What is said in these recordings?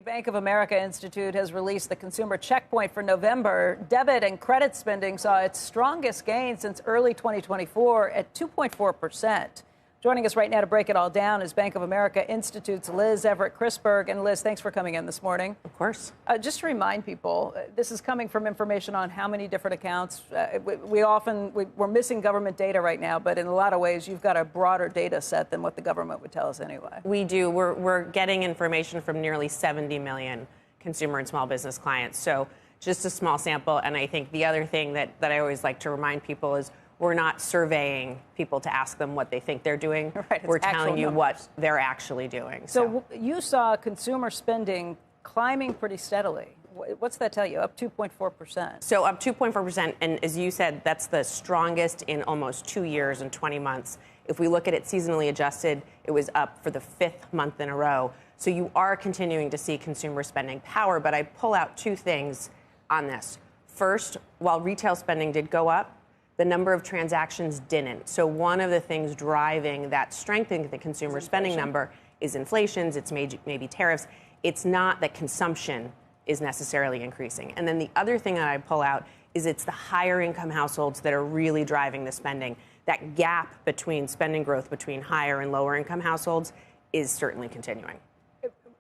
Bank of America Institute has released the consumer checkpoint for November. Debit and credit spending saw its strongest gain since early 2024 at 2.4%. Joining us right now to break it all down is Bank of America Institute's Everett Krisberg. And Liz, thanks for coming in this morning. Of course. Just to remind people, this is coming from information on how many different accounts. We're missing government data right now, but in a lot of ways, you've got a broader data set than what the government would tell us anyway. We do. We're getting information from nearly 70 million consumer and small business clients. So just a small sample. And I think the other thing that I always like to remind people is we're not surveying people to ask them what they think they're doing. Right, we're telling you what they're actually doing. So you saw consumer spending climbing pretty steadily. What's that tell you? Up 2.4%. So up 2.4%. And as you said, that's the strongest in almost 2 years and 20 months. If we look at it seasonally adjusted, it was up for the 5th month in a row. So you are continuing to see consumer spending power. But I pull out two things on this. First, while retail spending did go up, the number of transactions didn't. So one of the things driving that strength in the consumer spending number is inflation, it's maybe tariffs. It's not that consumption is necessarily increasing. And then the other thing that I pull out is it's the higher income households that are really driving the spending. That gap between spending growth between higher and lower income households is certainly continuing.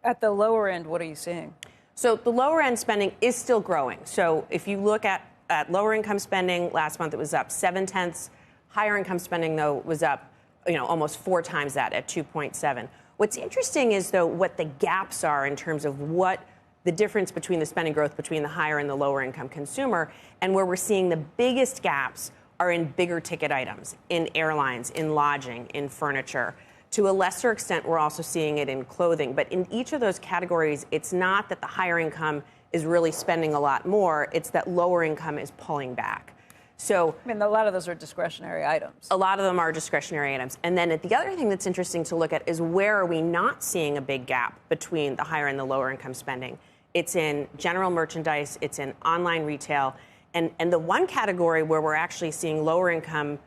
At the lower end, what are you seeing? So the lower end spending is still growing. So if you look at lower income spending, last month it was up 0.7. Higher income spending, though, was up, almost 4 times that at 2.7. What's interesting is, though, what the gaps are in terms of what the difference between the spending growth between the higher and the lower income consumer, and where we're seeing the biggest gaps are in bigger ticket items, in airlines, in lodging, in furniture. To a lesser extent, we're also seeing it in clothing. But in each of those categories, it's not that the higher income is really spending a lot more. It's that lower income is pulling back. So, a lot of those are discretionary items. A lot of them are discretionary items. And then the other thing that's interesting to look at is where are we not seeing a big gap between the higher and the lower income spending? It's in general merchandise. It's in online retail. And the one category where we're actually seeing lower income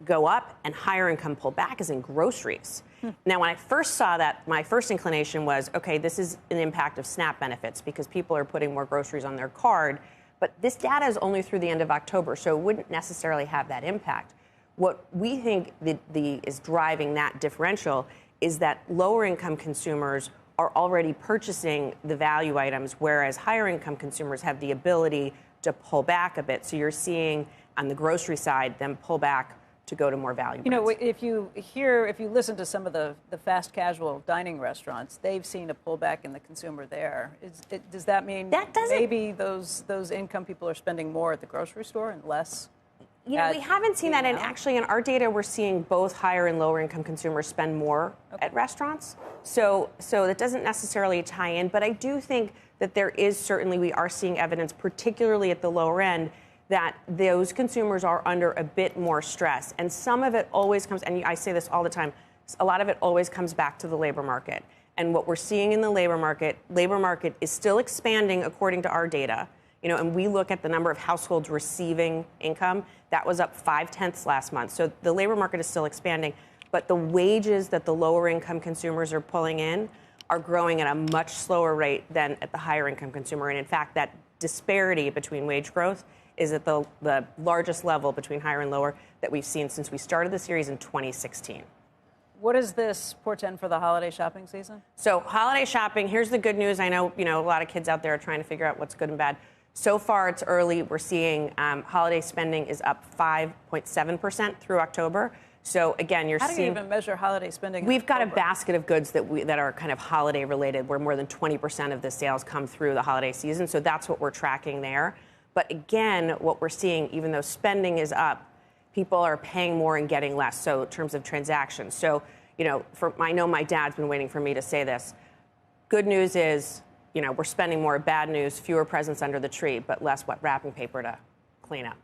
go up and higher income pull back is in groceries. Now, when I first saw that, my first inclination was, okay, this is an impact of SNAP benefits because people are putting more groceries on their card. But this data is only through the end of October, so it wouldn't necessarily have that impact. What we think is driving that differential is that lower income consumers are already purchasing the value items, whereas higher income consumers have the ability to pull back a bit. So you're seeing on the grocery side them pull back to go to more value brands. If you listen to some of the fast casual dining restaurants, they've seen a pullback in the consumer there. Does that mean maybe those income people are spending more at the grocery store and less? We haven't seen that. And actually, in our data, we're seeing both higher and lower income consumers spend more at restaurants. So that doesn't necessarily tie in. But I do think that we are seeing evidence, particularly at the lower end, that those consumers are under a bit more stress. And some of it always comes, and I say this all the time, a lot of it always comes back to the labor market. And what we're seeing in the labor market is still expanding according to our data. And we look at the number of households receiving income. That was up 0.5 last month. So the labor market is still expanding. But the wages that the lower income consumers are pulling in are growing at a much slower rate than at the higher income consumer. And in fact, that disparity between wage growth is at the largest level between higher and lower that we've seen since we started the series in 2016. What does this portend for the holiday shopping season? So holiday shopping, here's the good news. I know, a lot of kids out there are trying to figure out what's good and bad. So far, it's early. We're seeing holiday spending is up 5.7% through October. So again, How do you even measure holiday spending? We've got a basket of goods that are kind of holiday related, where more than 20% of the sales come through the holiday season. So that's what we're tracking there. But again, what we're seeing, even though spending is up, people are paying more and getting less. So in terms of transactions. So, I know my dad's been waiting for me to say this. Good news is, we're spending more. Bad news, fewer presents under the tree, but less wrapping paper to clean up.